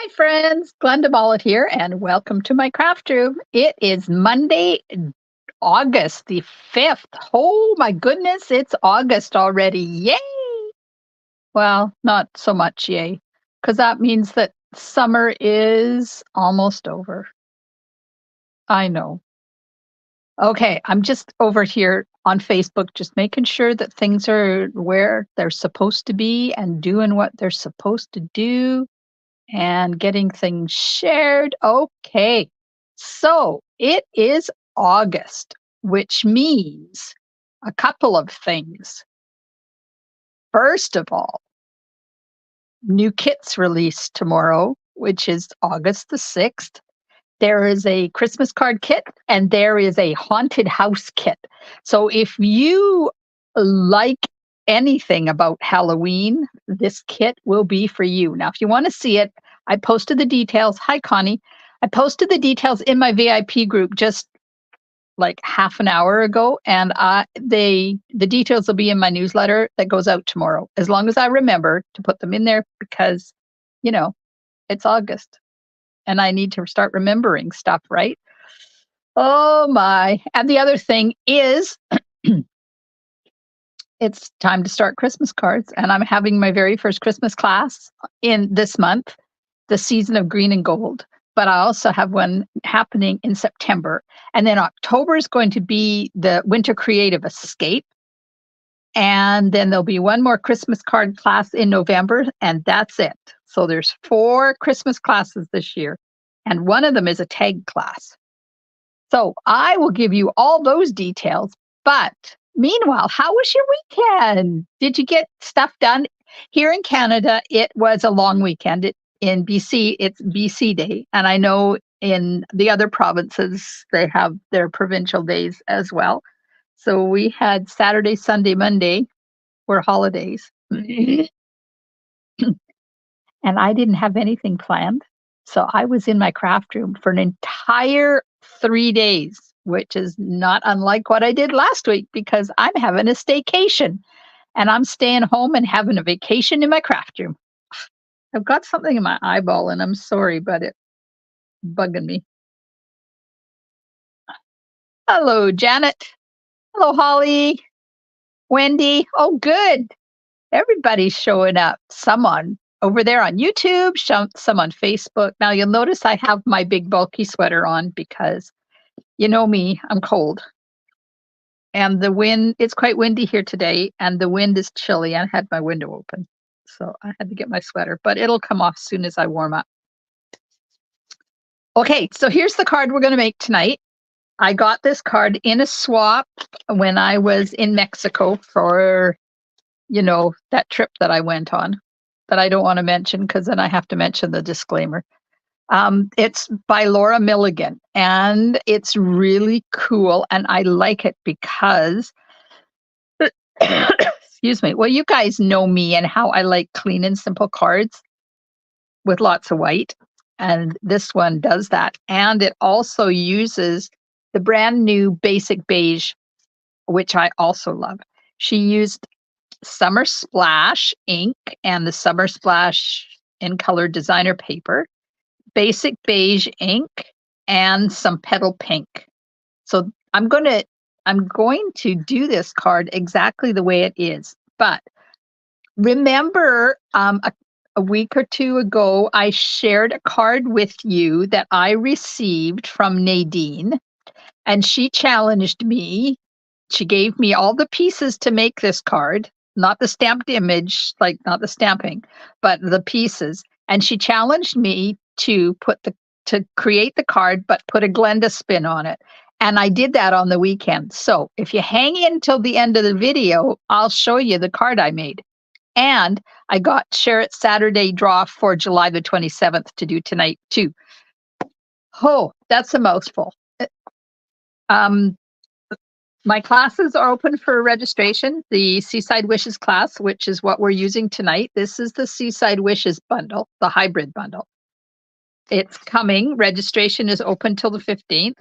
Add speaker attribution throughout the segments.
Speaker 1: friends, Glenda Mollett here, and welcome to my craft room. It is Monday, August the 5th. Oh my goodness, it's August already. Yay! Well, not so much yay, because that means that summer is almost over. I know. Okay, I'm just over here on Facebook, just making sure that things are where they're supposed to be and doing what they're supposed to do and getting things shared. Okay. So it is August, which means a couple of things. First of all, new kits released tomorrow, which is August the 6th. There is a Christmas card kit and there is a haunted house kit. So if you like anything about Halloween, this kit will be for you. Now, if you want to see it, I posted the details. Hi, Connie. I posted the details in my VIP group just like half an hour ago, and the details will be in my newsletter that goes out tomorrow, as long as I remember to put them in there because, you know, it's August and I need to start remembering stuff, right? Oh my. And the other thing is it's time to start Christmas cards, and I'm having my very first Christmas class in this month, the season of green and gold. But I also have one happening in September. And then October is going to be the Winter Creative Escape. And then there'll be one more Christmas card class in November, and that's it. So there's 4 Christmas classes this year, and one of them is a tag class. So I will give you all those details. But meanwhile, how was your weekend? Did you get stuff done? Here in Canada, it was a long weekend. In BC, it's BC Day. And I know in the other provinces, they have their provincial days as well. So we had Saturday, Sunday, Monday were holidays. And I didn't have anything planned. So I was in my craft room for an entire 3 days, which is not unlike what I did last week because I'm having a staycation and I'm staying home and having a vacation in my craft room. I've got something in my eyeball and I'm sorry, but it's bugging me. Hello, Janet. Hello, Holly. Wendy. Oh, good. Everybody's showing up. Someone over there on YouTube, some on Facebook. Now you'll notice I have my big bulky sweater on because you know me, I'm cold. And the wind, it's quite windy here today, and the wind is chilly. I had my window open, so I had to get my sweater, but it'll come off as soon as I warm up. Okay, so here's the card we're going to make tonight. I got this card in a swap when I was in Mexico for, that trip that I went on that I don't want to mention because then I have to mention the disclaimer. It's by Laura Milligan, and it's really cool, and I like it because, excuse me, well, you guys know me and how I like clean and simple cards with lots of white, and this one does that, and it also uses the brand new Basic Beige, which I also love. She used Summer Splash ink and the Summer Splash in color designer paper, Basic Beige ink, and some petal pink. So I'm going to do this card exactly the way it is. But remember, a week or two ago, I shared a card with you that I received from Nadine, and she challenged me. She gave me all the pieces to make this card, not the stamped image, like not the stamping, but the pieces. And she challenged me to create the card, but put a Glenda spin on it. And I did that on the weekend. So if you hang in till the end of the video, I'll show you the card I made. And I got Share It Saturday draw for July the 27th to do tonight too. Oh, that's a mouthful. My classes are open for registration. The Seaside Wishes class, which is what we're using tonight. This is the Seaside Wishes Bundle, the hybrid bundle. It's coming. Registration is open till the 15th.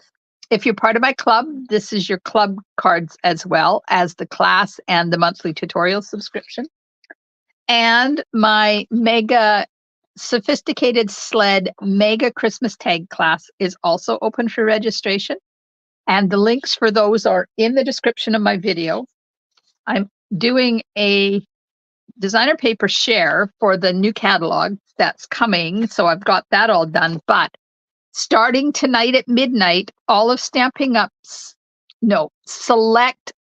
Speaker 1: If you're part of my club, this is your club cards as well as the class and the monthly tutorial subscription. And my mega Sophisticated Sled Mega Christmas Tag class is also open for registration. And the links for those are in the description of my video. I'm doing a designer paper share for the new catalog that's coming. So I've got that all done. But starting tonight at midnight, all of Stampin' Up's, no, select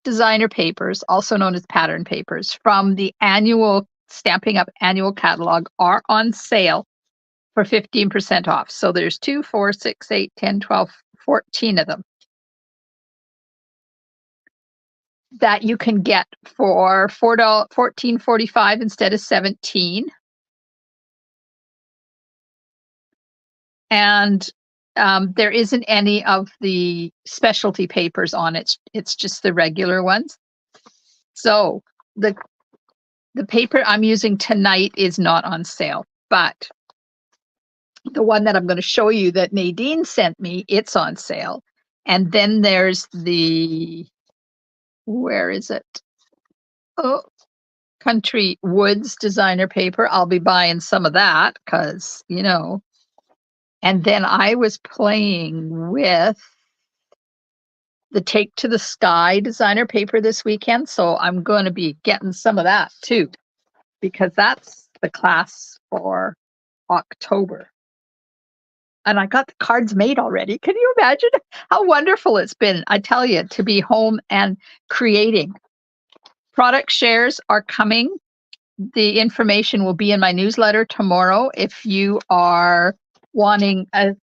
Speaker 1: designer papers, also known as pattern papers, from the annual Stampin' Up annual catalog are on sale for 15% off. So there's 2, 4, 6, 8, 10, 12, 14 of them that you can get for $14.45 instead of $17. And there isn't any of the specialty papers on it. It's just the regular ones. So the paper I'm using tonight is not on sale, but the one that I'm going to show you that Nadine sent me, it's on sale. And then there's the, where is it? Oh, Country Woods designer paper. I'll be buying some of that because, you know. And then I was playing with the Take to the Sky designer paper this weekend. So I'm going to be getting some of that too, because that's the class for October. And I got the cards made already. Can you imagine how wonderful it's been? I tell you, to be home and creating. Product shares are coming. The information will be in my newsletter tomorrow. If you are wanting a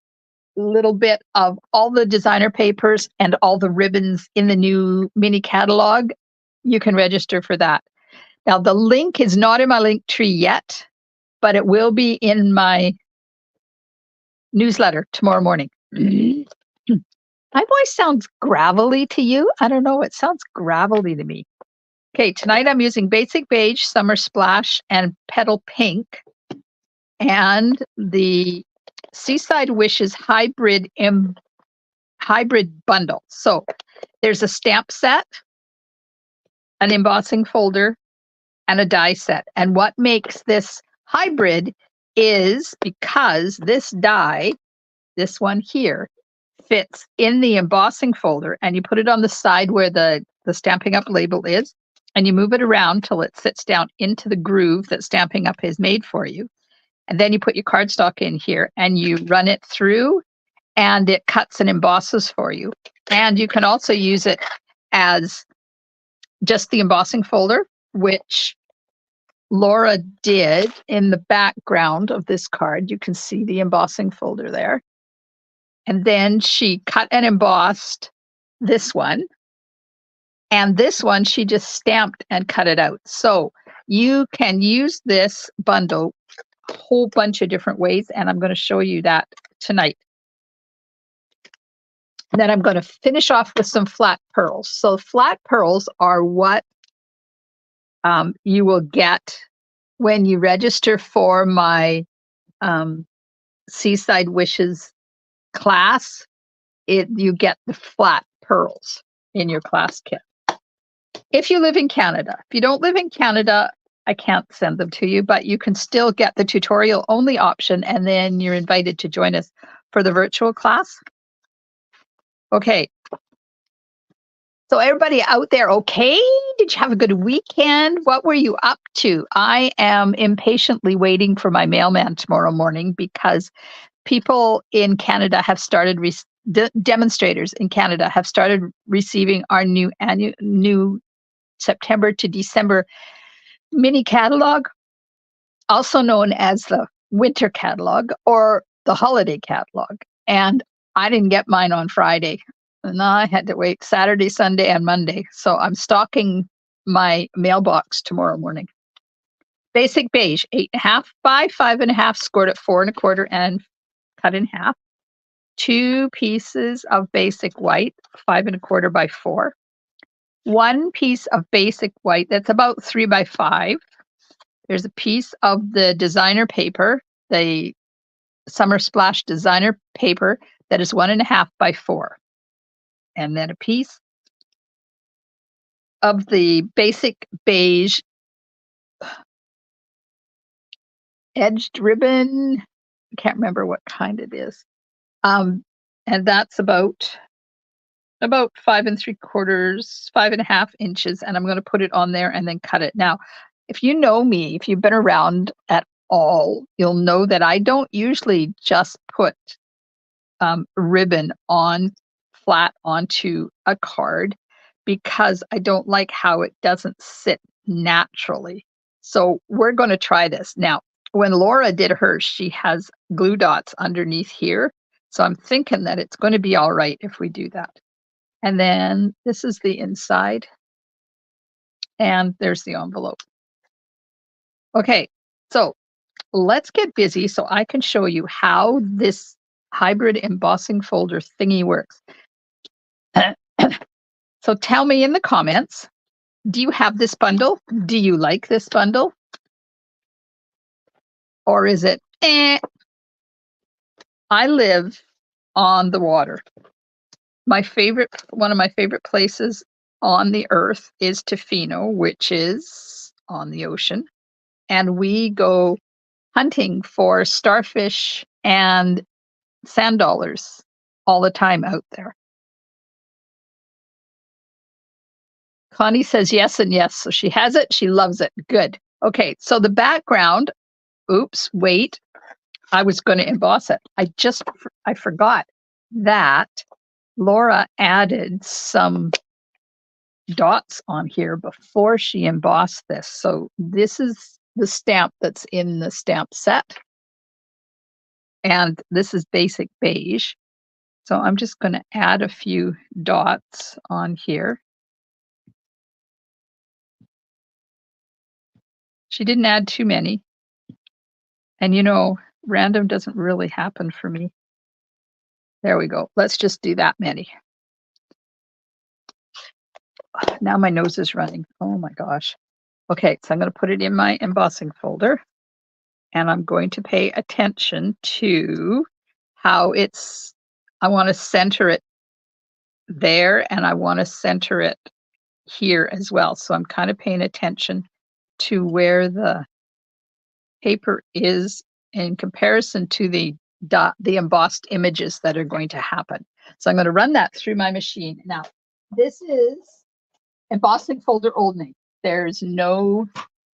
Speaker 1: little bit of all the designer papers and all the ribbons in the new mini catalog, you can register for that. Now, the link is not in my link tree yet, but it will be in my newsletter tomorrow morning. My voice sounds gravelly to you. I don't know. It sounds gravelly to me. Okay, tonight I'm using Basic Beige, Summer Splash, and Petal Pink, and the Seaside Wishes Hybrid Bundle. So there's a stamp set, an embossing folder, and a die set. And what makes this hybrid is because this die, this one here, fits in the embossing folder, and you put it on the side where the Stampin' Up label is, and you move it around till it sits down into the groove that Stampin' Up has made for you. And then you put your cardstock in here and you run it through, and it cuts and embosses for you. And you can also use it as just the embossing folder, which Laura did in the background of this card. You can see the embossing folder there. And then she cut and embossed this one. And this one, she just stamped and cut it out. So you can use this bundle a whole bunch of different ways. And I'm going to show you that tonight. And then I'm going to finish off with some flat pearls. So flat pearls are what you will get when you register for my Seaside Wishes class. You get the flat pearls in your class kit. If you live in Canada. If you don't live in Canada, I can't send them to you, but you can still get the tutorial only option, and then you're invited to join us for the virtual class. Okay. So everybody out there, okay? Did you have a good weekend? What were you up to? I am impatiently waiting for my mailman tomorrow morning because people in Canada have started, demonstrators in Canada have started receiving our new September to December mini catalog, also known as the winter catalog or the holiday catalog. And I didn't get mine on Friday. And I had to wait Saturday, Sunday, and Monday. So I'm stocking my mailbox tomorrow morning. Basic Beige, 8.5 by 5.5, scored at 4 1/4 and cut in half. 2 pieces of Basic White, 5 1/4 by 4. 1 piece of Basic White that's about 3 by 5. There's a piece of the designer paper, the Summer Splash designer paper, that is 1.5 by 4. And then a piece of the Basic Beige edged ribbon. I can't remember what kind it is. And that's about 5 3/4, 5.5 inches. And I'm going to put it on there and then cut it. Now, if you know me, if you've been around at all, you'll know that I don't usually just put ribbon on flat onto a card because I don't like how it doesn't sit naturally. So we're going to try this. Now, when Laura did hers, she has glue dots underneath here. So I'm thinking that it's going to be all right if we do that. And then this is the inside. And there's the envelope. Okay, so let's get busy so I can show you how this hybrid embossing folder thingy works. So tell me in the comments, do you have this bundle? Do you like this bundle? Or is it, I live on the water. One of my favorite places on the earth is Tofino, which is on the ocean. And we go hunting for starfish and sand dollars all the time out there. Connie says yes and yes. So she has it. She loves it. Good. Okay. So the background, oops, wait. I was going to emboss it. I forgot that Laura added some dots on here before she embossed this. So this is the stamp that's in the stamp set. And this is basic beige. So I'm just going to add a few dots on here. She didn't add too many. And you know, random doesn't really happen for me. There we go. Let's just do that many. Now my nose is running. Oh my gosh. Okay, so I'm going to put it in my embossing folder. And I'm going to pay attention to how I want to center it there and I want to center it here as well. So I'm kind of paying attention to where the paper is in comparison to the embossed images that are going to happen. So I'm going to run that through my machine. Now, this is embossing folder old name. There's no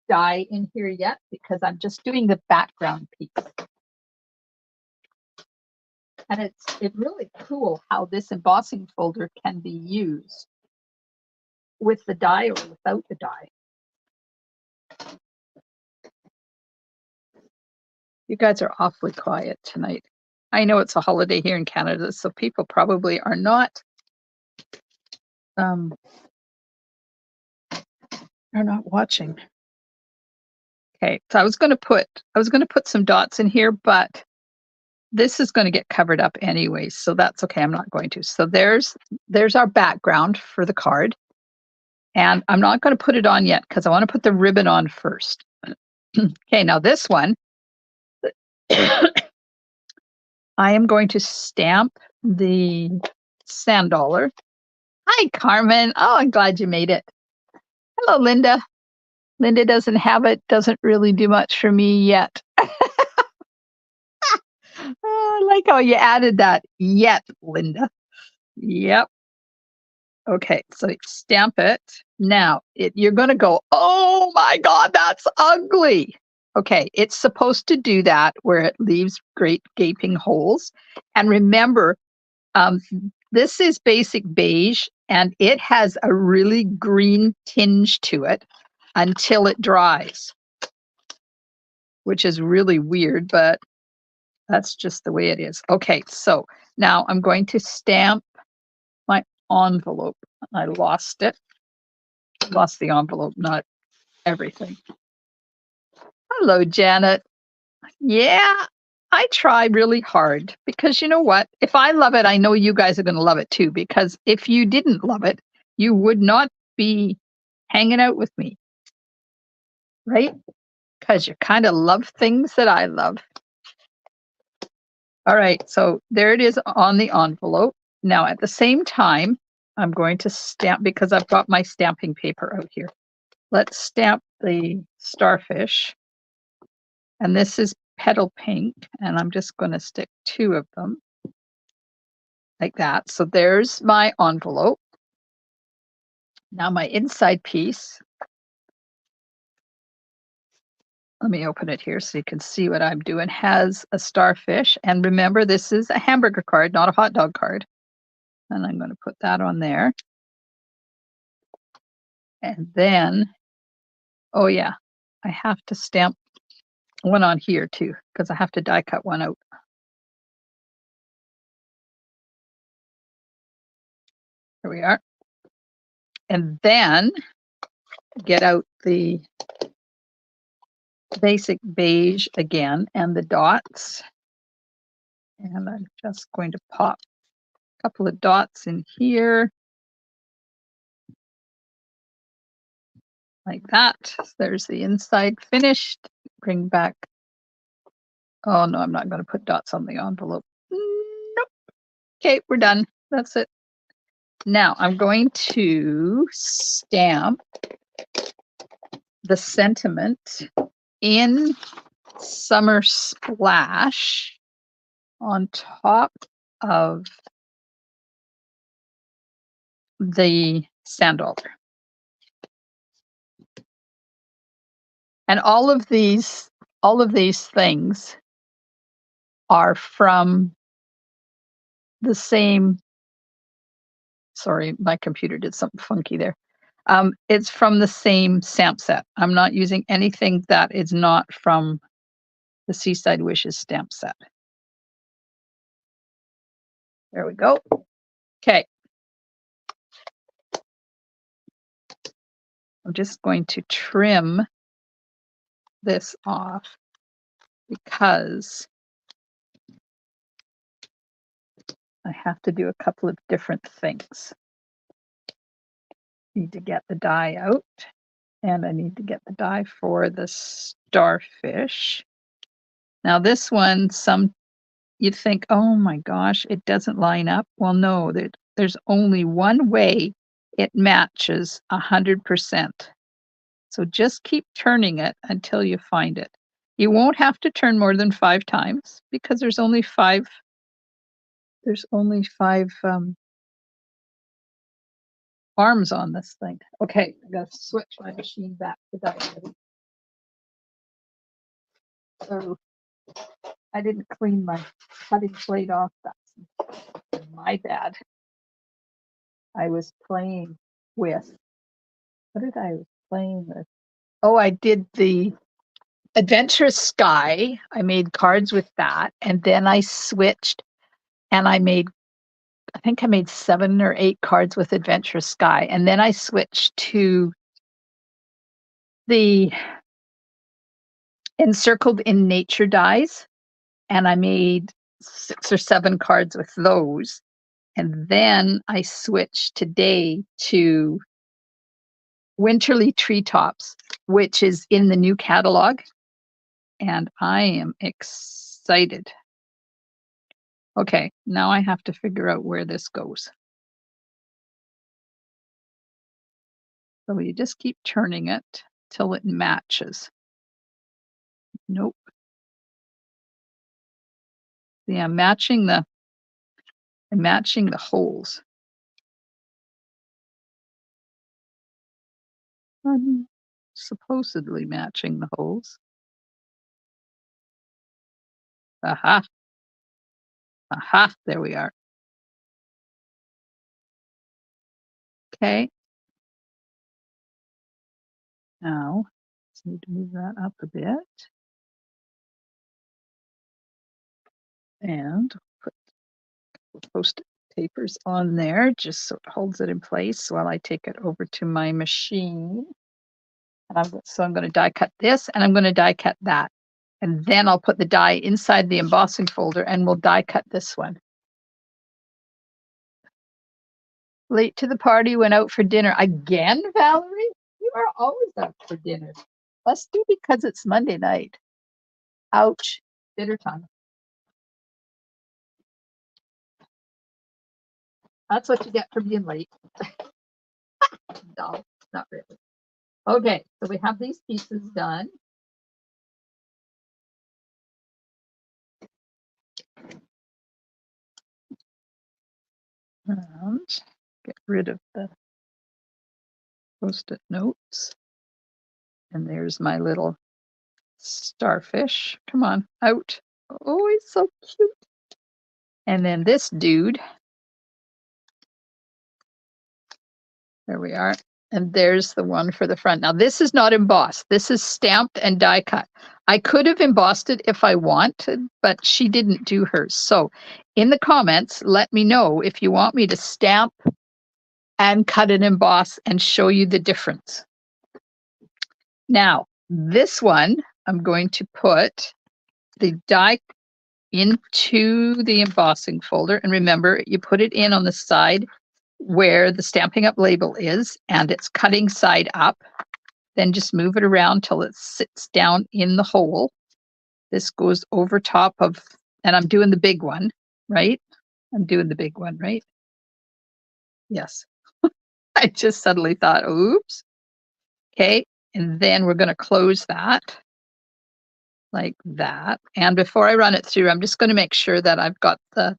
Speaker 1: die in here yet because I'm just doing the background piece. And it's really cool how this embossing folder can be used with the die or without the die. You guys are awfully quiet tonight. I know it's a holiday here in Canada, so people probably are not watching. Okay, so I was going to put some dots in here, but this is going to get covered up anyway, so that's okay. I'm not going to. So there's our background for the card. And I'm not going to put it on yet because I want to put the ribbon on first. Okay, now this one, I am going to stamp the sand dollar. Hi, Carmen. Oh, I'm glad you made it. Hello, Linda. Linda doesn't have it, doesn't really do much for me yet. I like how you added that yet, Linda. Yep. Okay, so stamp it. Now, you're going to go, oh my God, that's ugly. Okay, it's supposed to do that where it leaves great gaping holes. And remember, this is basic beige and it has a really green tinge to it until it dries, which is really weird, but that's just the way it is. Okay, so now I'm going to stamp my envelope. I lost it. Lost the envelope, not everything. Hello, Janet. Yeah, I try really hard because you know what? If I love it, I know you guys are going to love it too, because if you didn't love it, you would not be hanging out with me, right? Because you kind of love things that I love. All right, so there it is on the envelope. Now, at the same time, I'm going to stamp because I've got my stamping paper out here. Let's stamp the starfish. And this is Petal Pink, and I'm just going to stick 2 of them like that. So there's my envelope. Now my inside piece. Let me open it here so you can see what I'm doing. Has a starfish. And remember, this is a hamburger card, not a hot dog card. And I'm going to put that on there. And then, oh yeah, I have to stamp one on here too, because I have to die cut one out. Here we are. And then get out the basic beige again and the dots. And I'm just going to pop a couple of dots in here. Like that. So there's the inside finished. Bring back. Oh no, I'm not going to put dots on the envelope. Nope. Okay, we're done. That's it. Now I'm going to stamp the sentiment in Summer Splash on top of the sand dollar. And all of these things are from the same. Sorry, my computer did something funky there. It's from the same stamp set. I'm not using anything that is not from the Seaside Wishes stamp set. There we go. Okay. I'm just going to trim this off because I have to do a couple of different things. Need to get the die out, and I need to get the die for the starfish. Now this one, you'd think, oh my gosh, it doesn't line up. Well, no, there's only one way it matches 100%. So just keep turning it until you find it. You won't have to turn more than 5 times because there's only five arms on this thing. Okay, I gotta switch my machine back to that. So I didn't clean my cutting plate off. That's my bad. I was playing with, what did I was playing with? Oh, I did the Adventurous Sky. I made cards with that. And then I switched and I think I made 7 or 8 cards with Adventurous Sky. And then I switched to the Encircled in Nature dies. And I made 6 or 7 cards with those. And then I switched today to Winterly Treetops, which is in the new catalog. And I am excited. Okay, now I have to figure out where this goes. So you just keep turning it till it matches. Nope. Yeah, I'm matching the holes. I'm supposedly matching the holes. Aha. Aha, there we are. Okay. Now, just need to move that up a bit. And put post-it papers on there just so it holds it in place while I take it over to my machine. And I'm going to die cut this and I'm going to die cut that. And then I'll put the die inside the embossing folder and we'll die cut this one. Late to the party, went out for dinner. Again, Valerie? You are always out for dinner. Must be because it's Monday night. Ouch. Dinner time. That's what you get for being late. No, not really. Okay, so we have these pieces done. And get rid of the Post-it notes. And there's my little starfish. Come on, out. Oh, he's so cute. And then this dude. There we are. And there's the one for the front. Now this is not embossed. This is stamped and die cut. I could have embossed it if I wanted, but she didn't do hers. So in the comments, let me know if you want me to stamp and cut and emboss and show you the difference. Now, this one, I'm going to put the die into the embossing folder. And remember, you put it in on the side where the Stampin' Up label is, and it's cutting side up. Then just move it around till it sits down in the hole. This goes over top of, and I'm doing the big one, right? I'm doing the big one, right? Yes. I just suddenly thought, oops. Okay, and then we're going to close that like that. And before I run it through, I'm just going to make sure that I've got the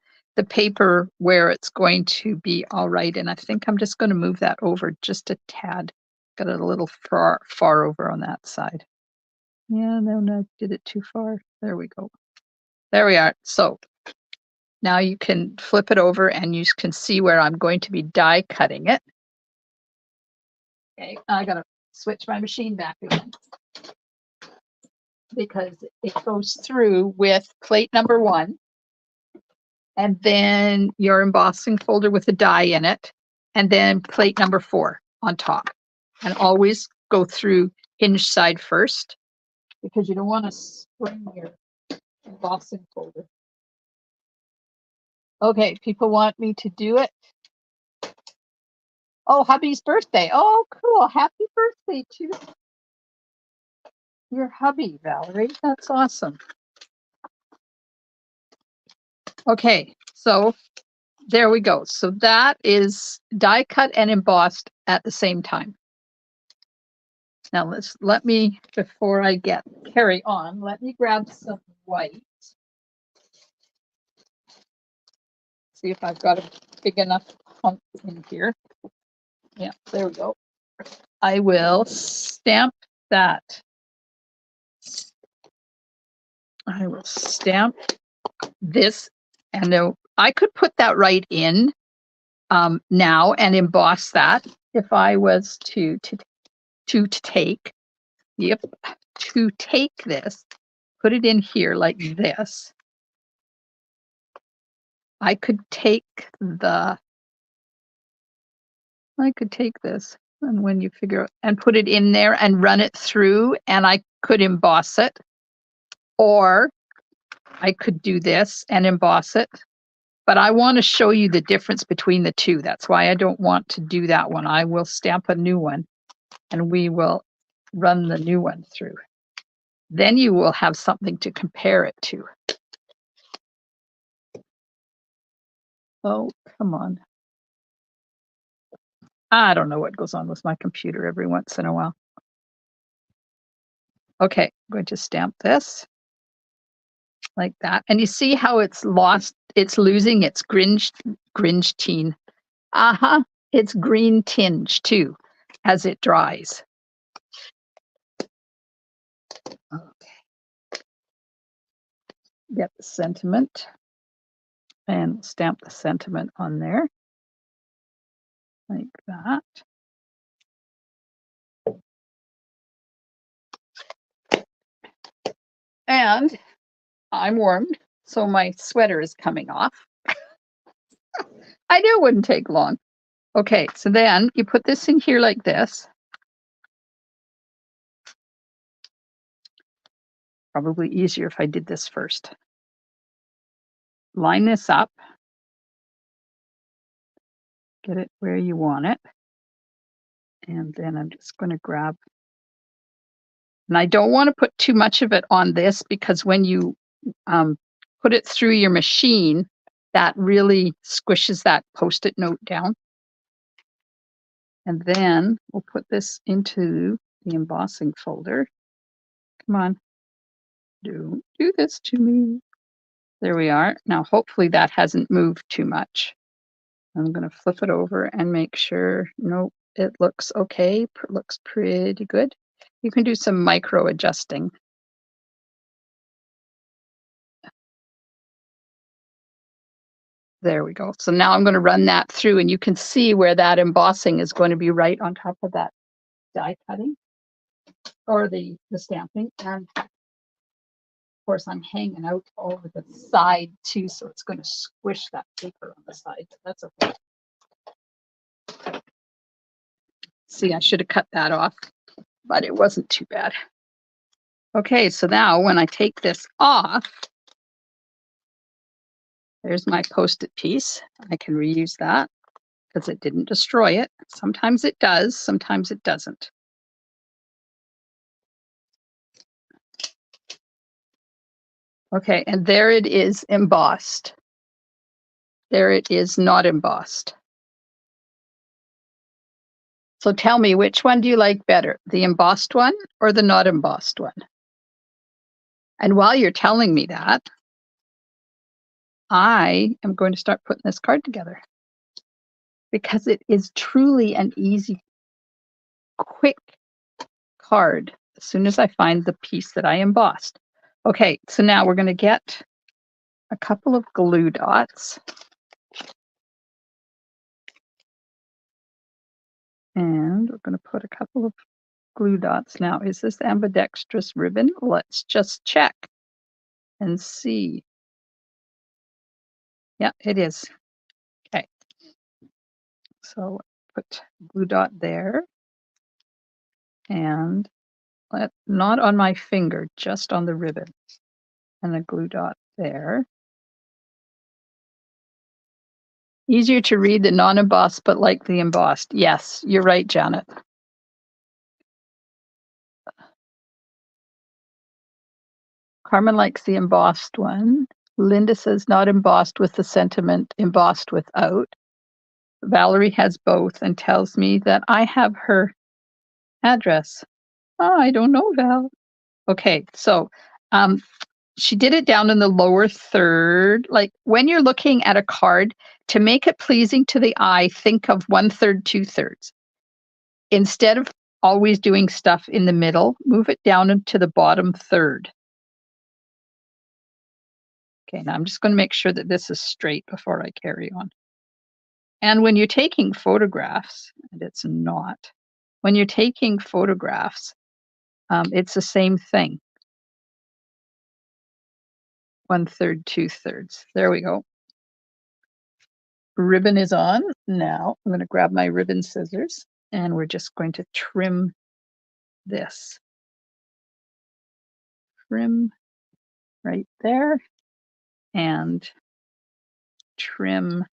Speaker 1: paper where it's going to be all right. And I think I'm just going to move that over just a tad. Got it a little far over on that side. Yeah, no, I did it too far. There we go. There we are. So now you can flip it over and you can see where I'm going to be die cutting it. Okay, I got to switch my machine back again because it goes through with plate number 1 and then your embossing folder with the die in it, and then plate number 4 on top. And always go through hinge side first because you don't want to spring your embossing folder. Okay, people want me to do it. Oh, hubby's birthday. Oh, cool. Happy birthday to your hubby, Valerie. That's awesome. Okay, so there we go. So that is die cut and embossed at the same time. Now let me, before I carry on, let me grab some white. See if I've got a big enough hunk in here. Yeah, there we go. I will stamp that. I will stamp this, and then I could put that right in now and emboss that if I was to take. Yep, to take this, put it in here like this. I could take this, and when you figure out, and put it in there and run it through, and I could emboss it, or I could do this and emboss it. But I want to show you the difference between the two. That's why I don't want to do that one. I will stamp a new one and we will run the new one through. Then you will have something to compare it to. Oh, come on. I don't know what goes on with my computer every once in a while. Okay, I'm going to stamp this like that. And you see how it's losing its gringe teen. It's green tinge too as it dries. Okay. Get the sentiment and stamp the sentiment on there like that. And I'm warmed, so my sweater is coming off. I knew it wouldn't take long. Okay, so then you put this in here like this. Probably easier if I did this first. Line this up. Get it where you want it. And then I'm just going to grab. And I don't want to put too much of it on this because when you put it through your machine, that really squishes that Post-it note down. And then we'll put this into the embossing folder. Come on. Don't do this to me. There we are. Now, hopefully that hasn't moved too much. I'm going to flip it over and make sure, nope, it looks okay. Looks pretty good. You can do some micro adjusting. There we go. So now I'm going to run that through, and you can see where that embossing is going to be right on top of that die cutting or the stamping. And of course, I'm hanging out over the side too, so it's going to squish that paper on the side, but that's okay. See, I should have cut that off, but it wasn't too bad. Okay, so now when I take this off, there's my Post-it piece. I can reuse that because it didn't destroy it. Sometimes it does, sometimes it doesn't. Okay, and there it is embossed. There it is not embossed. So tell me, which one do you like better, the embossed one or the not embossed one? And while you're telling me that, I am going to start putting this card together because it is truly an easy, quick card as soon as I find the piece that I embossed. Okay, so now we're going to get a couple of glue dots. And we're going to put a couple of glue dots. Now, is this ambidextrous ribbon? Let's just check and see. Yeah, it is. Okay. So put glue dot there. And not on my finger, just on the ribbon. And a glue dot there. Easier to read the non-embossed, but like the embossed. Yes, you're right, Janet. Carmen likes the embossed one. Linda says not embossed with the sentiment, embossed without. Valerie has both and tells me that I have her address. Oh, I don't know, Val. Okay, so she did it down in the lower third. Like when you're looking at a card, to make it pleasing to the eye, think of 1/3, 2/3. Instead of always doing stuff in the middle, move it down into the bottom third. Okay, now I'm just going to make sure that this is straight before I carry on. And when you're taking photographs, and it's not, when you're taking photographs, it's the same thing. 1/3, 2/3. There we go. Ribbon is on. Now I'm going to grab my ribbon scissors and we're just going to trim this. Trim right there and trim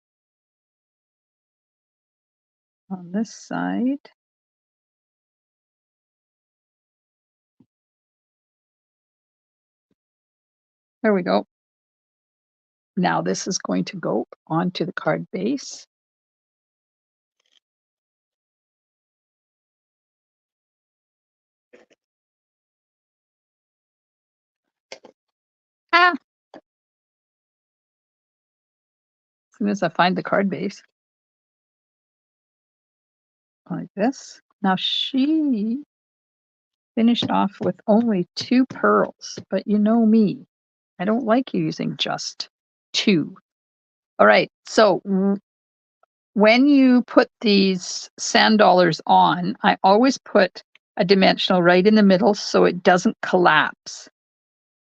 Speaker 1: on this side. There we go. Now this is going to go onto the card base. As soon as I find the card base. Like this. Now she finished off with only 2 pearls, but you know me, I don't like using just 2. All right, so when you put these sand dollars on, I always put a dimensional right in the middle so it doesn't collapse.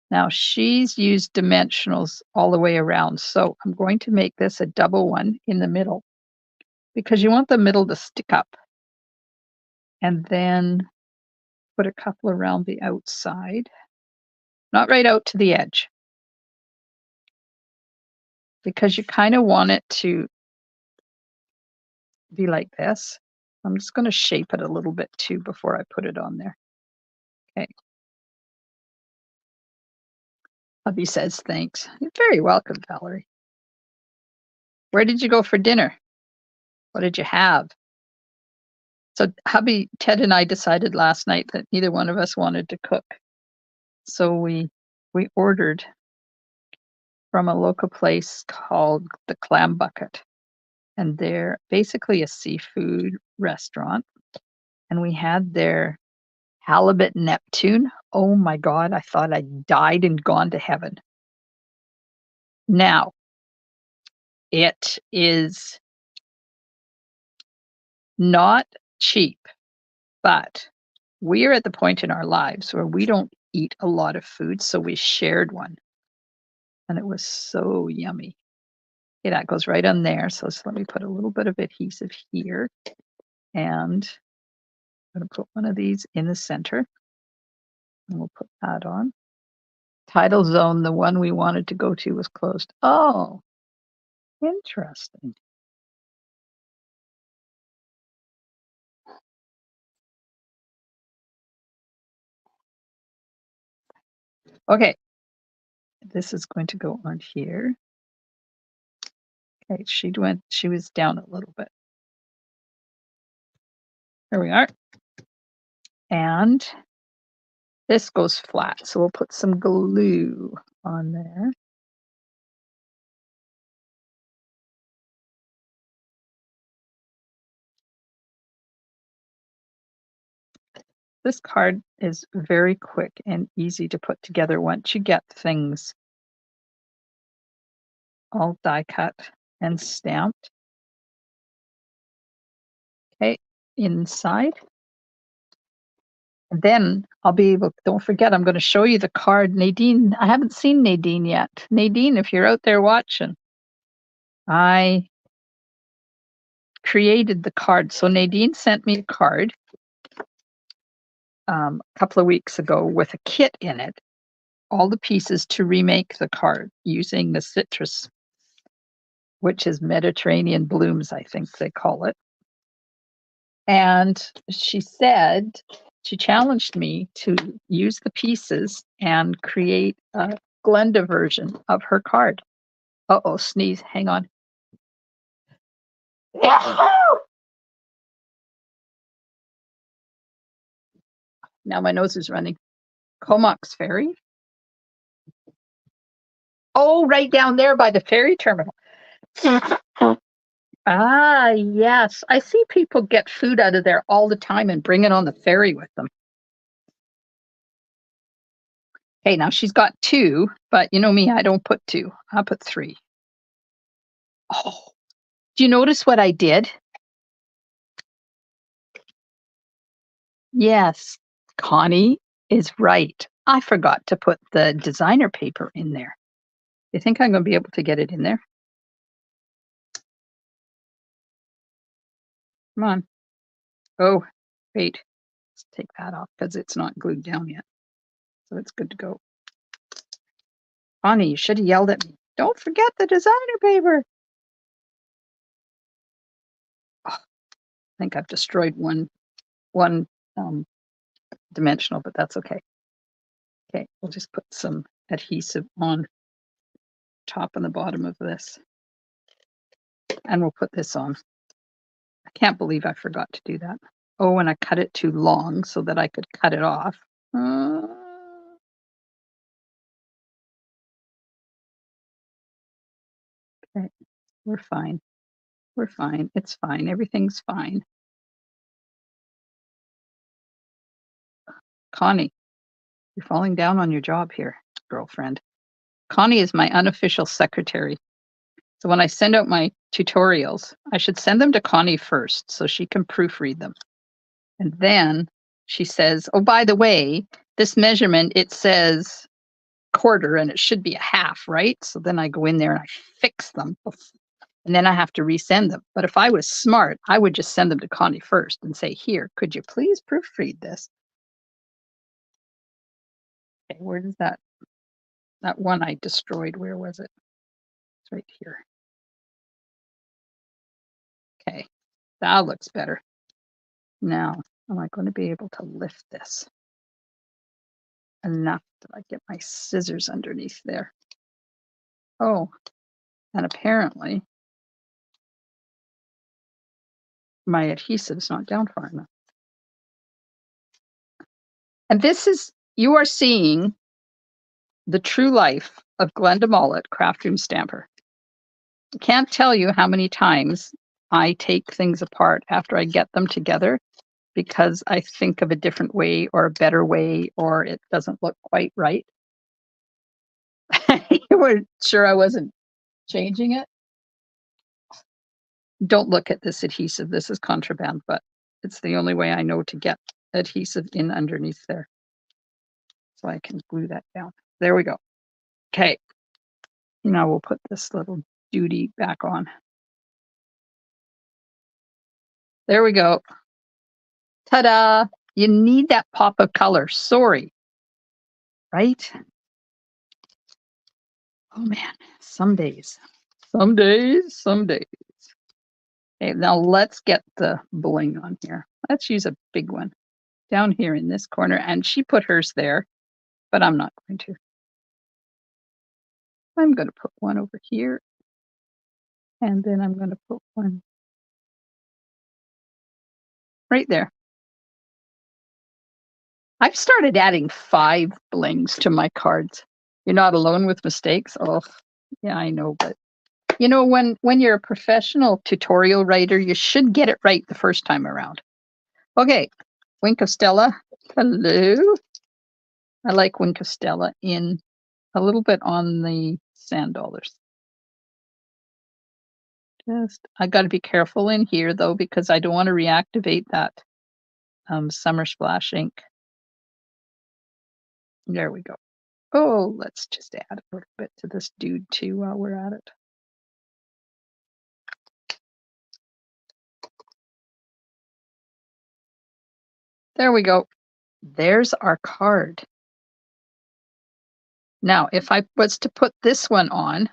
Speaker 1: Now she's used dimensionals all the way around, so I'm going to make this a double one in the middle because you want the middle to stick up. And then put a couple around the outside, not right out to the edge, because you kind of want it to be like this. I'm just going to shape it a little bit too before I put it on there. Okay. Hubby says thanks. You're very welcome, Valerie. Where did you go for dinner? What did you have? So hubby, Ted and I decided last night that neither one of us wanted to cook. So we ordered from a local place called the Clam Bucket. and they're basically a seafood restaurant. And we had their halibut Neptune. Oh my God, I thought I died and gone to heaven. Now, it is not cheap, but we're at the point in our lives where we don't eat a lot of food, so we shared one, and it was so yummy. Okay, that goes right on there. So let me put a little bit of adhesive here, and I'm going to put one of these in the center, and we'll put that on. Tidal zone, the one we wanted to go to, was closed. Oh, interesting. Okay, this is going to go on here. Okay, she was down a little bit. There we are. And this goes flat, so we'll put some glue on there. This card is very quick and easy to put together once you get things all die cut and stamped. Okay, inside. And then I'll be able, don't forget, I'm going to show you the card. Nadine, I haven't seen Nadine yet. Nadine, if you're out there watching, I created the card. So Nadine sent me a card a couple of weeks ago with a kit in it, all the pieces to remake the card using the citrus, which is Mediterranean blooms, I think they call it. And she said, she challenged me to use the pieces and create a Glenda version of her card. Uh-oh, sneeze, hang on. Now my nose is running. Comox Ferry. Oh, right down there by the ferry terminal. Ah, yes. I see people get food out of there all the time and bring it on the ferry with them. Hey, now she's got 2, but you know me, I don't put 2. I put 3. Oh, do you notice what I did? Yes, Connie is right. I forgot to put the designer paper in there. You think I'm going to be able to get it in there? Come on. Oh, wait. Let's take that off because it's not glued down yet. So it's good to go. Connie, you should have yelled at me. Don't forget the designer paper. Oh, I think I've destroyed one dimensional, but that's okay. Okay, we'll just put some adhesive on top and the bottom of this. And we'll put this on. I can't believe I forgot to do that. Oh, and I cut it too long so that I could cut it off. Okay, we're fine. We're fine. It's fine. Everything's fine. Connie, you're falling down on your job here, girlfriend. Connie is my unofficial secretary. So when I send out my tutorials, I should send them to Connie first so she can proofread them. And then she says, oh, by the way, this measurement, it says quarter and it should be a half, right? So then I go in there and I fix them and then I have to resend them. But if I was smart, I would just send them to Connie first and say, here, could you please proofread this? Okay, where does that one I destroyed, where was it? It's right here. Okay, that looks better. Now, am I going to be able to lift this enough that I get my scissors underneath there? Oh, and apparently my adhesive's not down far enough. And this is, you are seeing the true life of Glenda Mollett, Craft Room Stamper. I can't tell you how many times I take things apart after I get them together because I think of a different way or a better way, or it doesn't look quite right. You were sure I wasn't changing it? Don't look at this adhesive. This is contraband, but it's the only way I know to get adhesive in underneath there. So I can glue that down. There we go. Okay. Now we'll put this little duty back on. There we go. Ta-da! You need that pop of color. Sorry. Right? Oh man, some days. Some days, some days. Okay, now let's get the bling on here. Let's use a big one down here in this corner. And she put hers there, but I'm not going to. I'm going to put one over here. And then I'm going to put one right there. I've started adding 5 blings to my cards. You're not alone with mistakes. Oh, yeah, I know, but you know, when you're a professional tutorial writer, you should get it right the first time around. Okay, Wink of Stella. Hello. I like Wink of Stella in a little bit on the sand dollars. I got to be careful in here though, because I don't want to reactivate that Summer Splash ink. There we go. Oh, let's just add a little bit to this dude too while we're at it. There we go. There's our card. Now, if I was to put this one on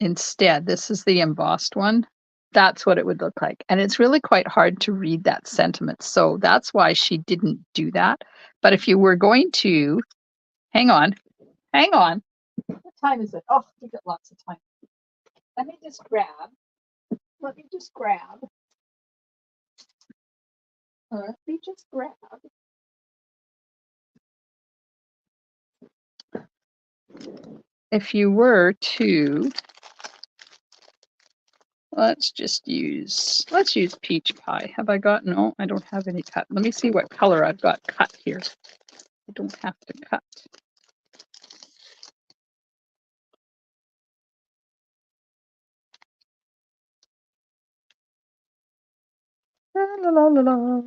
Speaker 1: instead, this is the embossed one, that's what it would look like. And it's really quite hard to read that sentiment. So that's why she didn't do that. But if you were going to, hang on. What time is it? Oh, we've got lots of time. Let me just grab. Let me just grab. If you were to, let's use peach pie. Have I got, no, I don't have any cut. Let me see what color I've got cut here. I don't have to cut. La, la, la, la, la.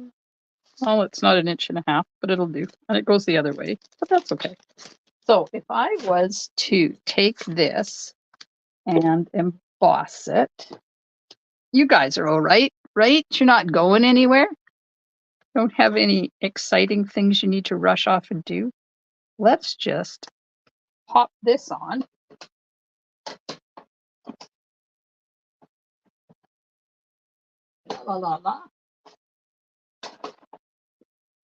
Speaker 1: Well, it's not 1.5 inches, but it'll do. And it goes the other way, but that's okay. So if I was to take this and emboss it, you guys are all right, right? You're not going anywhere? Don't have any exciting things you need to rush off and do? Let's just pop this on. La, la, la.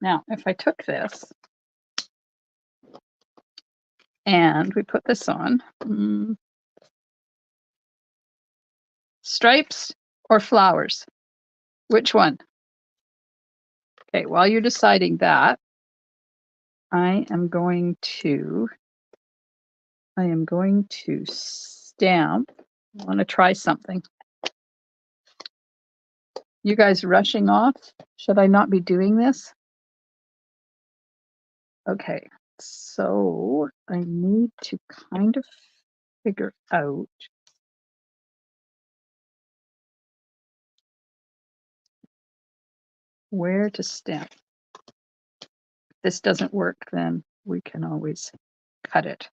Speaker 1: Now, if I took this and we put this on, stripes or flowers? Which one? Okay, while you're deciding that, I am going to stamp. I want to try something. You guys rushing off? Should I not be doing this? Okay, so I need to kind of figure out where to stamp. If this doesn't work, then we can always cut it.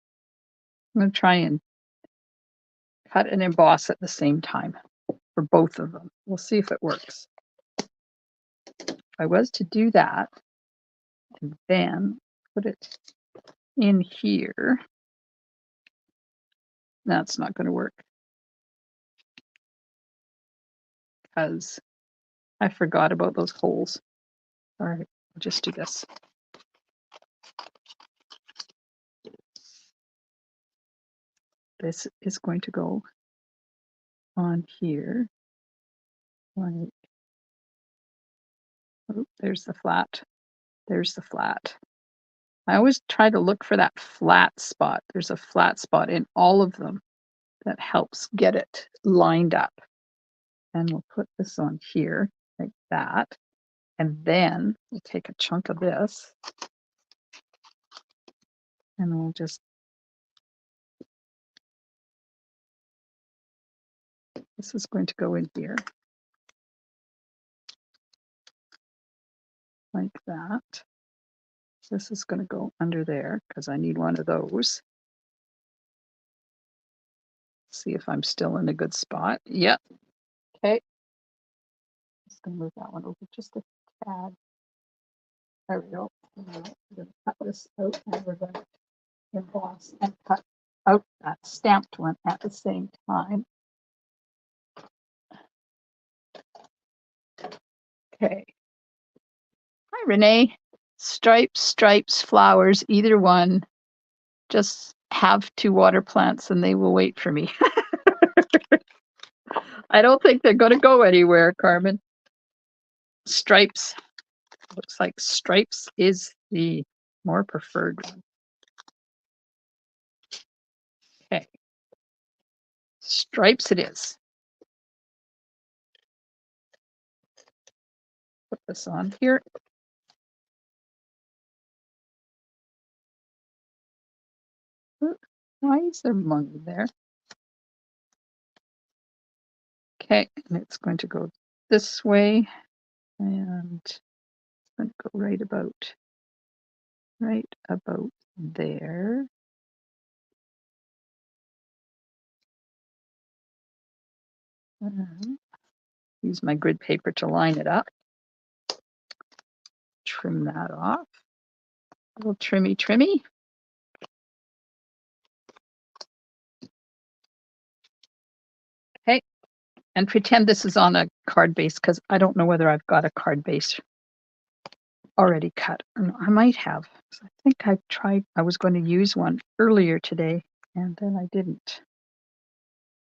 Speaker 1: I'm going to try and cut and emboss at the same time for both of them. We'll see if it works. If I was to do that, and then put it in here, that's not going to work because I forgot about those holes. All right, I'll just do this. This is going to go on here. Like, oh, there's the flat. There's the flat. I always try to look for that flat spot. There's a flat spot in all of them. that helps get it lined up. And we'll put this on here like that. And then we'll take a chunk of this and we'll just, this is going to go in here like that. This is going to go under there because I need one of those. See if I'm still in a good spot. Yep. Okay. Just going to move that one over just a tad. There we go. Now we're going to cut this out and we're going to emboss and cut out that stamped one at the same time. Okay. Hi, Renee. Stripes, stripes, flowers, either one. Just have 2 water plants and they will wait for me. I don't think they're going to go anywhere, Carmen. Stripes. Looks like stripes is the more preferred one. Okay. Stripes it is. Put this on here. Why is there money there? Okay, and it's going to go this way, and it's going to go right about there. Use my grid paper to line it up. Trim that off. A little trimmy. Okay, and pretend this is on a card base because I don't know whether I've got a card base already cut. I might have. I think I was going to use one earlier today and then I didn't.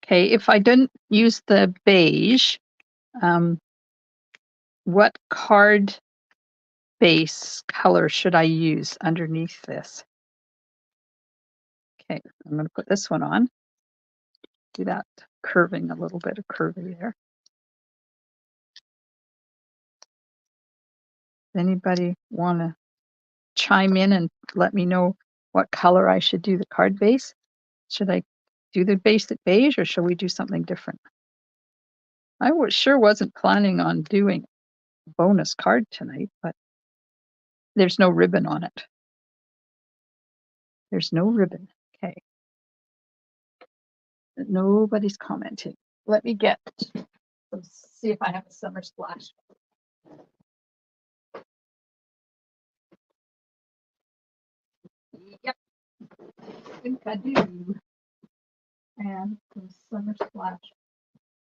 Speaker 1: Okay, if I didn't use the beige, what card base color should I use underneath this? Okay, I'm going to put this one on. Do that curving, a little bit of curvy there. Anybody want to chime in and let me know what color I should do the card base? Should I do the basic beige or should we do something different? I sure wasn't planning on doing a bonus card tonight, but there's no ribbon on it. There's no ribbon. Okay. Nobody's commenting. Let me see if I have a summer splash. Yep, I think I do. And some summer splash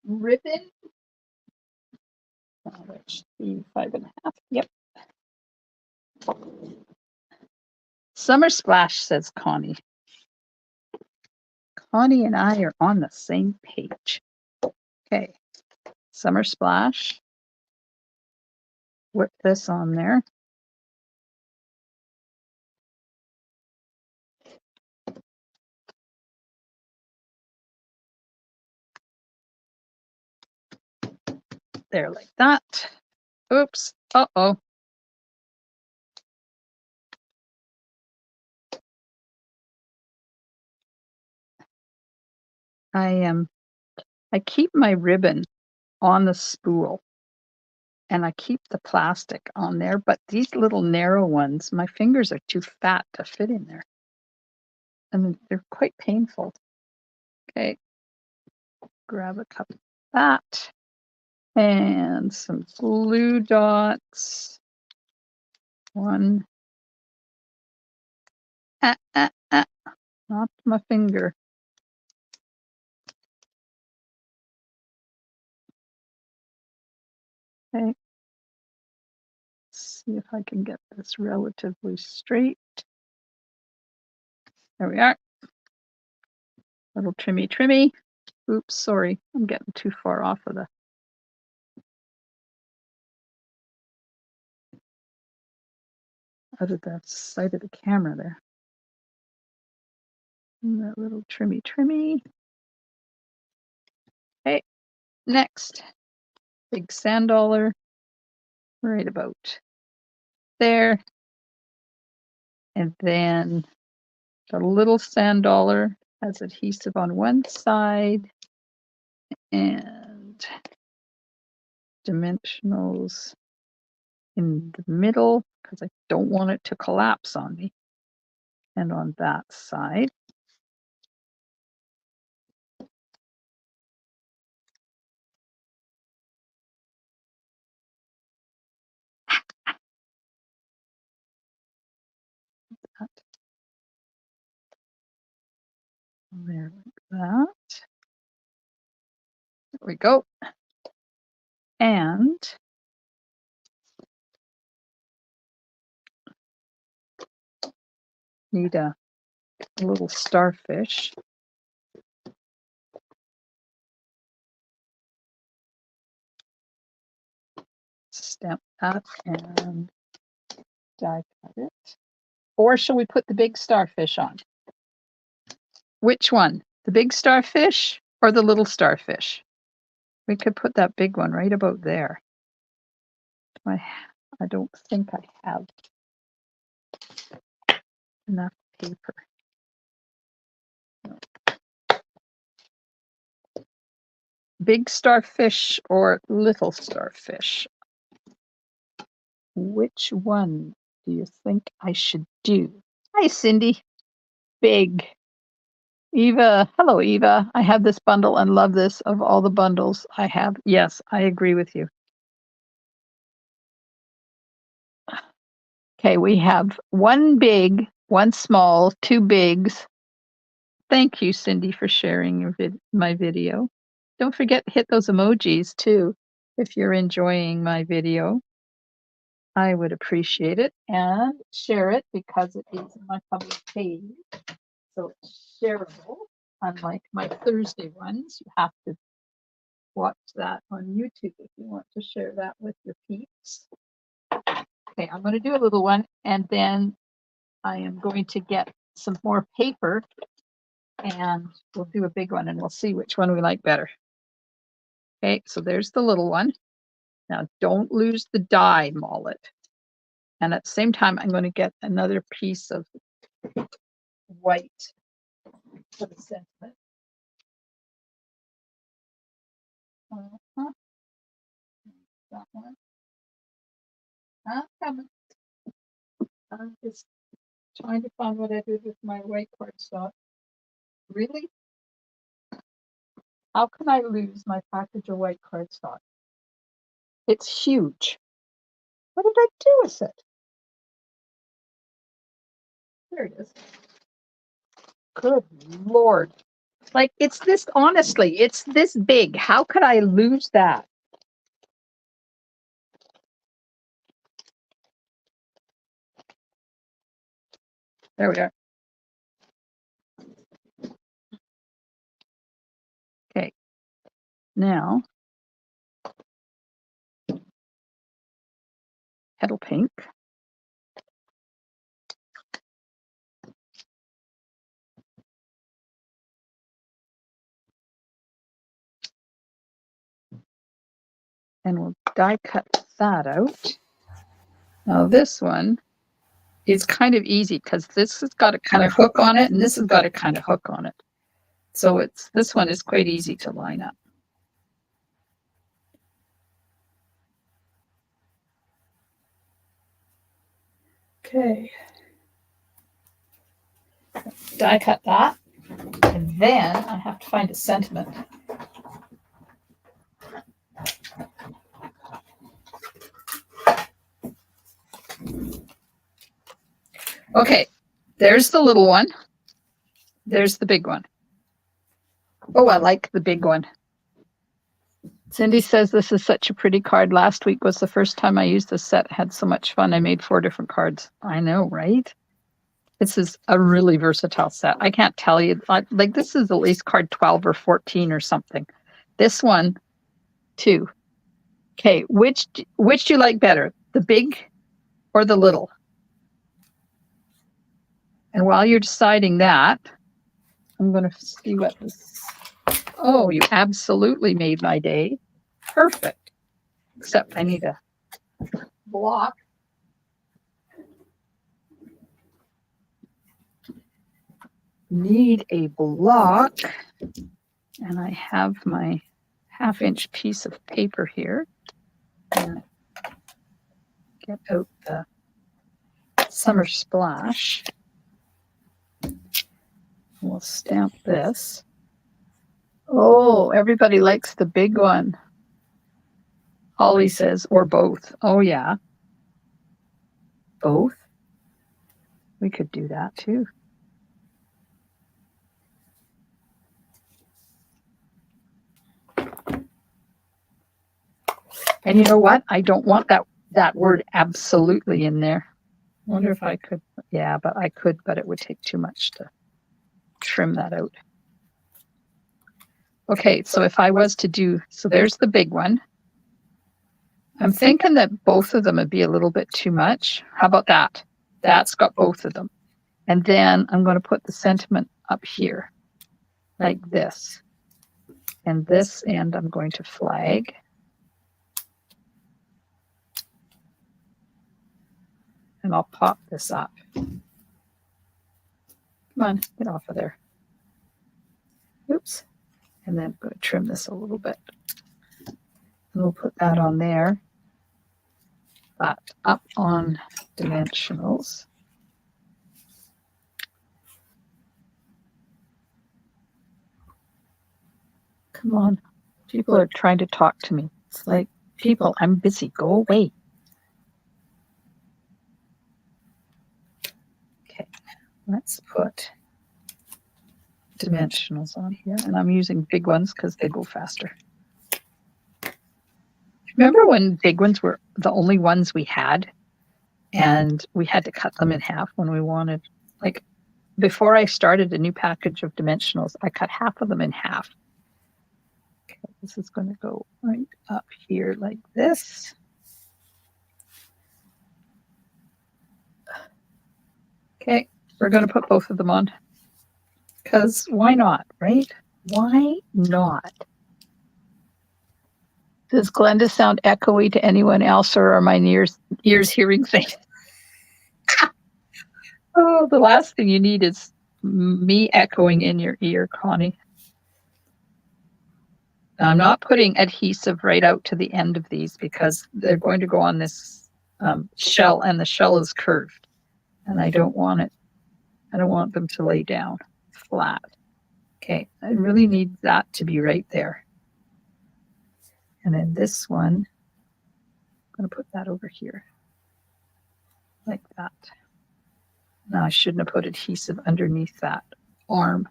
Speaker 1: ribbon. Which be 5.5. Yep. Summer splash, says Connie. Connie and I are on the same page. Okay. Summer splash. Whip this on there. There, like that. Oops. Uh-oh. I keep my ribbon on the spool and I keep the plastic on there, but these little narrow ones, my fingers are too fat to fit in there. And they're quite painful. Okay. Grab a cup of that and some glue dots. One. Not my finger. Okay. Let's see if I can get this relatively straight. There we are. Little trimmy. Oops, sorry. I'm getting too far off of the out of the side of the camera there. And that little trimmy. Next, big sand dollar right about there. And then the little sand dollar has adhesive on one side and dimensionals in the middle because I don't want it to collapse on me. And on that side. There, like that. There we go. And need a little starfish. Stamp that and die cut it. Or shall we put the big starfish on? Which one? The big starfish or the little starfish? We could put that big one right about there. I don't think I have enough paper. Big starfish or little starfish? Which one do you think I should do? Hi, Cindy. Big. Eva. Hello, Eva. I have this bundle and love this of all the bundles I have. Yes, I agree with you. Okay, we have one big, one small, two bigs. Thank you, Cindy, for sharing your my video. Don't forget to hit those emojis too if you're enjoying my video. I would appreciate it, and share it because it is my public page, so it's shareable. Unlike my Thursday ones, you have to watch that on YouTube if you want to share that with your peeps. Okay, I'm going to do a little one, and then I am going to get some more paper, and we'll do a big one, and we'll see which one we like better. Okay, so there's the little one. Now, don't lose the die mallet. And at the same time, I'm going to get another piece of white for the sentiment. That one. I'm coming. I'm just trying to find what I did with my white cardstock. Really? How can I lose my package of white cardstock? It's huge. What did I do with it? There it is. Good Lord. Like, it's this, honestly, it's this big. How could I lose that? There we are. Okay. Now, petal pink. And we'll die cut that out. Now this one is kind of easy because this has got a kind of hook on it and this has got a kind of hook on it. So this one is quite easy to line up. Okay. Die cut that. And then I have to find a sentiment. Okay, there's the little one. There's the big one. Oh, I like the big one. Cindy says this is such a pretty card. Last week was the first time I used this set. Had so much fun. I made 4 different cards. I know, right? This is a really versatile set. I can't tell you. Like this is at least card 12 or 14 or something. This one, too. Okay, which do you like better? The big or the little? And while you're deciding that, I'm going to see what this Oh, you absolutely made my day. Perfect. Except I need a block. Need a block. And I have my 1/2-inch piece of paper here. And get out the Summer Splash. We'll stamp this. Oh, everybody likes the big one. Holly says, or both. Oh, yeah. Both? We could do that too. And you know what? I don't want that word absolutely in there. I wonder if I could. Yeah, but I could, but it would take too much to trim that out. Okay, so if I was to do, so there's the big one. I'm thinking that both of them would be a little bit too much. How about that? That's got both of them. And then I'm going to put the sentiment up here like this. And this end I'm going to flag. And I'll pop this up. Come on, get off of there. Oops. And then I'm going to trim this a little bit. And we'll put that on there. That up on dimensionals. Come on. People are trying to talk to me. It's like, people, I'm busy. Go away. Okay, let's put dimensionals on here. And I'm using big ones because they go faster. Remember when big ones were the only ones we had? And we had to cut them in half when we wanted, like, before I started a new package of dimensionals, I cut half of them in half. Okay, this is going to go right up here like this. Okay, we're going to put both of them on. Because why not, right? Why not? Does Glenda sound echoey to anyone else, or are my ears hearing things? Oh, the last thing you need is me echoing in your ear, Connie. Now, I'm not putting adhesive right out to the end of these because they're going to go on this shell, and the shell is curved, and I don't want it. I don't want them to lay down flat. Okay, I really need that to be right there. And then this one, I'm going to put that over here like that. Now I shouldn't have put adhesive underneath that arm.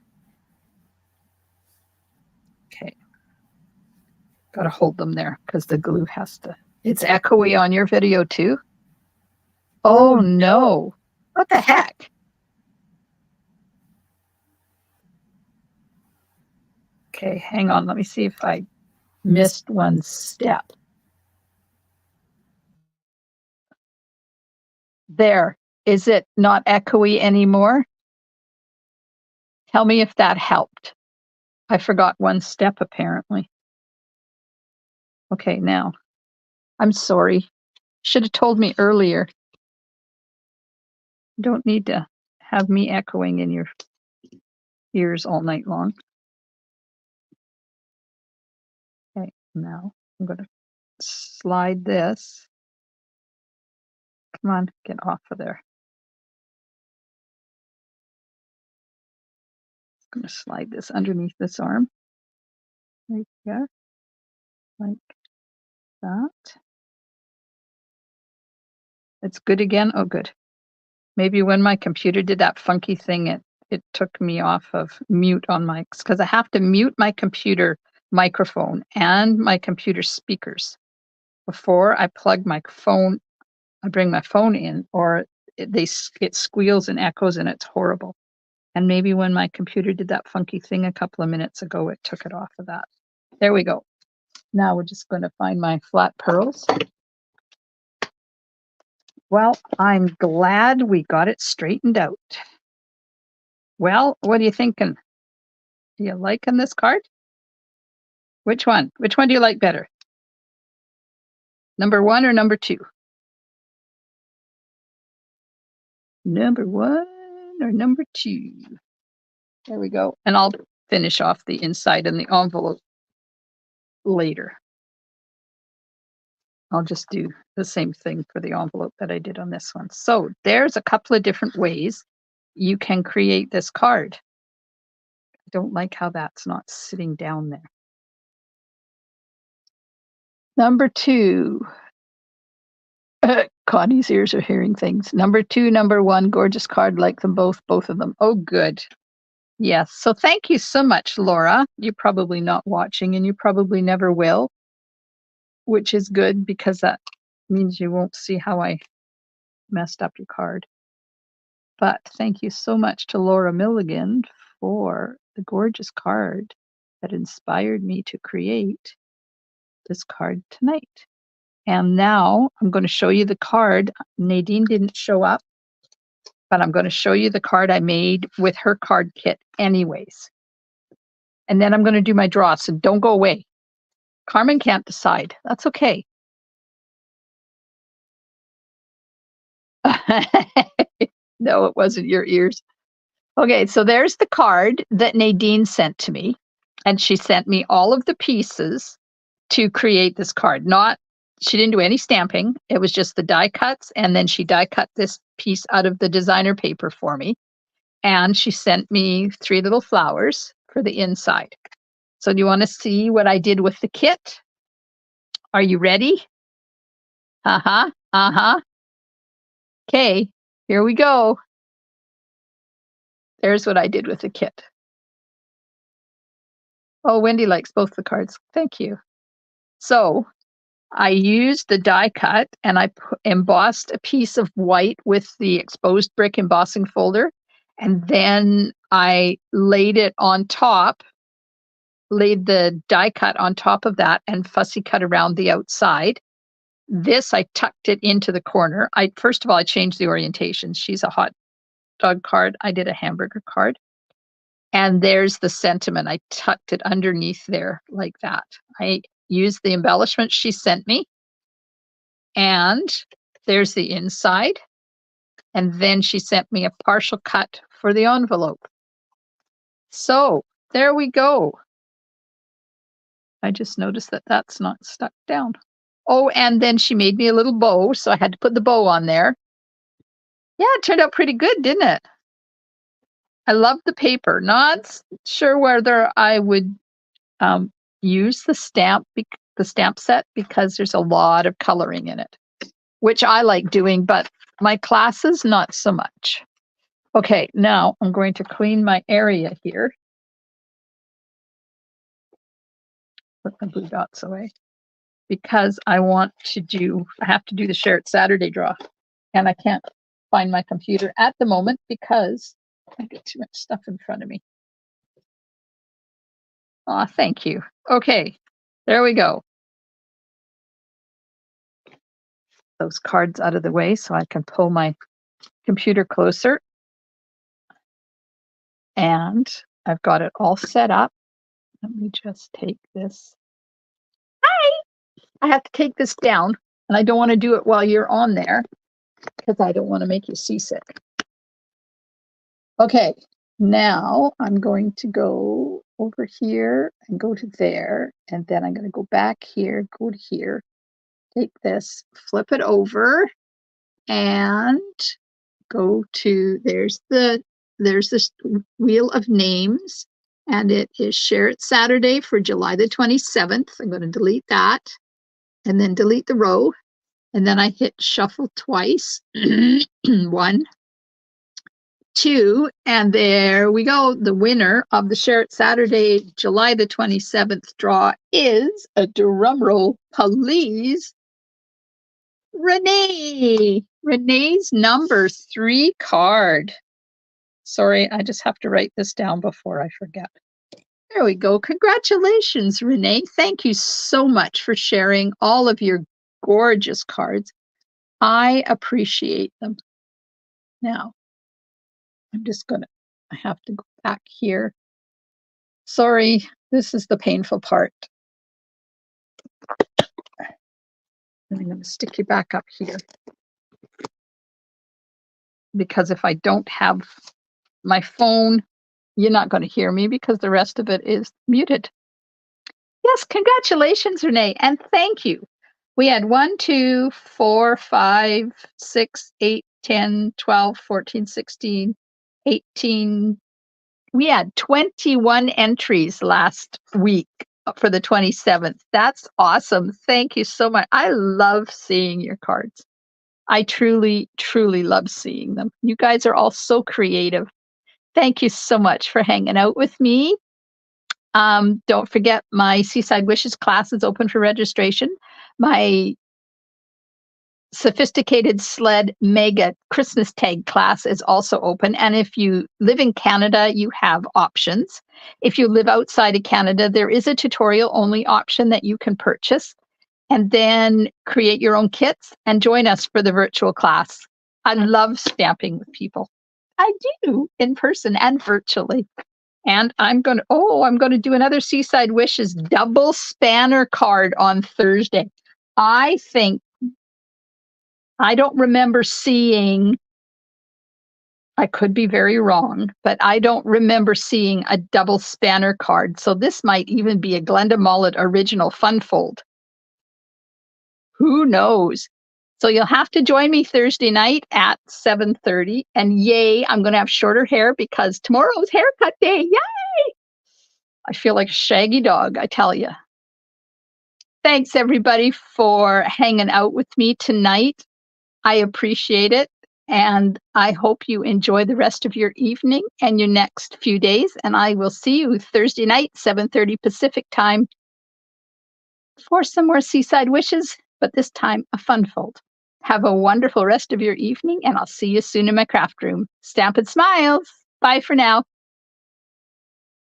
Speaker 1: Okay. Got to hold them there because the glue has to. It's echoey on your video too? Oh no. What the heck? Okay, hang on. Let me see if I missed one step. There. Is it not echoey anymore? Tell me if that helped. I forgot one step apparently. Okay, now. I'm sorry. Should have told me earlier. You don't need to have me echoing in your ears all night long. Okay, now I'm going to slide this. Come on, get off of there. I'm going to slide this underneath this arm. Right there. Like that. It's good again? Oh, good. Maybe when my computer did that funky thing, it took me off of mute on mics because I have to mute my computer microphone and my computer speakers before I plug my phone. I bring my phone in, or it squeals and echoes, and it's horrible. And maybe when my computer did that funky thing a couple of minutes ago, it took it off of that. There we go. Now we're just going to find my flat pearls. Well, I'm glad we got it straightened out. Well, what are you thinking? Are you liking this card? Which one? Which one do you like better? Number 1 or number 2? Number 1 or number 2? There we go. And I'll finish off the inside and the envelope later. I'll just do the same thing for the envelope that I did on this one. So there's a couple of different ways you can create this card. I don't like how that's not sitting down there. Number 2. Connie's ears are hearing things. Number 2, number 1, gorgeous card, like them both of them. Oh, good. Yes. So thank you so much, Laura. You're probably not watching and you probably never will, which is good because that means you won't see how I messed up your card. But thank you so much to Laura Milligan for the gorgeous card that inspired me to create this card tonight. And now I'm going to show you the card. Nadine didn't show up, but I'm going to show you the card I made with her card kit anyways. And then I'm going to do my draw, so don't go away. Carmen can't decide. That's okay. No, it wasn't your ears. Okay, so there's the card that Nadine sent to me. And she sent me all of the pieces to create this card. She didn't do any stamping. It was just the die cuts. And then she die cut this piece out of the designer paper for me. And she sent me 3 little flowers for the inside. So do you want to see what I did with the kit? Are you ready? Uh-huh, uh-huh. Okay, here we go. There's what I did with the kit. Oh, Wendy likes both the cards. Thank you. So I used the die cut and I embossed a piece of white with the exposed brick embossing folder. And then I laid it on top, laid the die cut on top of that and fussy cut around the outside. This, I tucked it into the corner. First of all, I changed the orientation. She's a hot dog card. I did a hamburger card. And there's the sentiment. I tucked it underneath there like that. I used the embellishment she sent me. And there's the inside. And then she sent me a partial cut for the envelope. So there we go. I just noticed that that's not stuck down. Oh, and then she made me a little bow. So I had to put the bow on there. Yeah, it turned out pretty good, didn't it? I love the paper. Not sure whether I would use the stamp set because there's a lot of coloring in it, which I like doing, but my classes, not so much. Okay, now I'm going to clean my area here. Put my blue dots away because I have to do the Share It Saturday draw, and I can't find my computer at the moment because I get too much stuff in front of me. Aw, thank you. Okay, there we go. Those cards out of the way so I can pull my computer closer. And I've got it all set up. Let me just take this. Hi! I have to take this down, and I don't want to do it while you're on there because I don't want to make you seasick. Okay, now I'm going to go over here and go to there, and then I'm going to go back here, go to here, take this, flip it over, and go to, there's this wheel of names, and it is Share It Saturday for July the 27th. I'm going to delete that and then delete the row. And then I hit shuffle twice. 1, 2, and there we go. The winner of the Share It Saturday, July the 27th draw is, a drum roll, please, Renee. Renee's number 3 card. Sorry, I just have to write this down before I forget. There we go. Congratulations, Renee. Thank you so much for sharing all of your gorgeous cards. I appreciate them. Now, I have to go back here. Sorry, this is the painful part. And I'm going to stick you back up here, because if I don't have my phone, you're not going to hear me because the rest of it is muted. Yes, congratulations, Renee, and thank you. We had 1, 2, 4, 5, 6, 8, 10, 12, 14, 16, 18. We had 21 entries last week for the 27th. That's awesome. Thank you so much. I love seeing your cards. I truly, truly love seeing them. You guys are all so creative. Thank you so much for hanging out with me. Don't forget, my Seaside Wishes class is open for registration. My Sophisticated Sled Mega Christmas Tag class is also open. And if you live in Canada, you have options. If you live outside of Canada, there is a tutorial only option that you can purchase and then create your own kits and join us for the virtual class. I love stamping with people. I do, in person and virtually. And I'm going to do another Seaside Wishes double spanner card on Thursday. I don't remember seeing, I could be very wrong, but I don't remember seeing a double spanner card. So this might even be a Glenda Mullet original fun fold. Who knows? So you'll have to join me Thursday night at 7:30. And yay, I'm going to have shorter hair because tomorrow's haircut day. Yay! I feel like a shaggy dog, I tell you. Thanks, everybody, for hanging out with me tonight. I appreciate it. And I hope you enjoy the rest of your evening and your next few days. And I will see you Thursday night, 7:30 Pacific time, for some more Seaside Wishes, but this time a fun fold. Have a wonderful rest of your evening, and I'll see you soon in my craft room. Stampin' Smiles. Bye for now.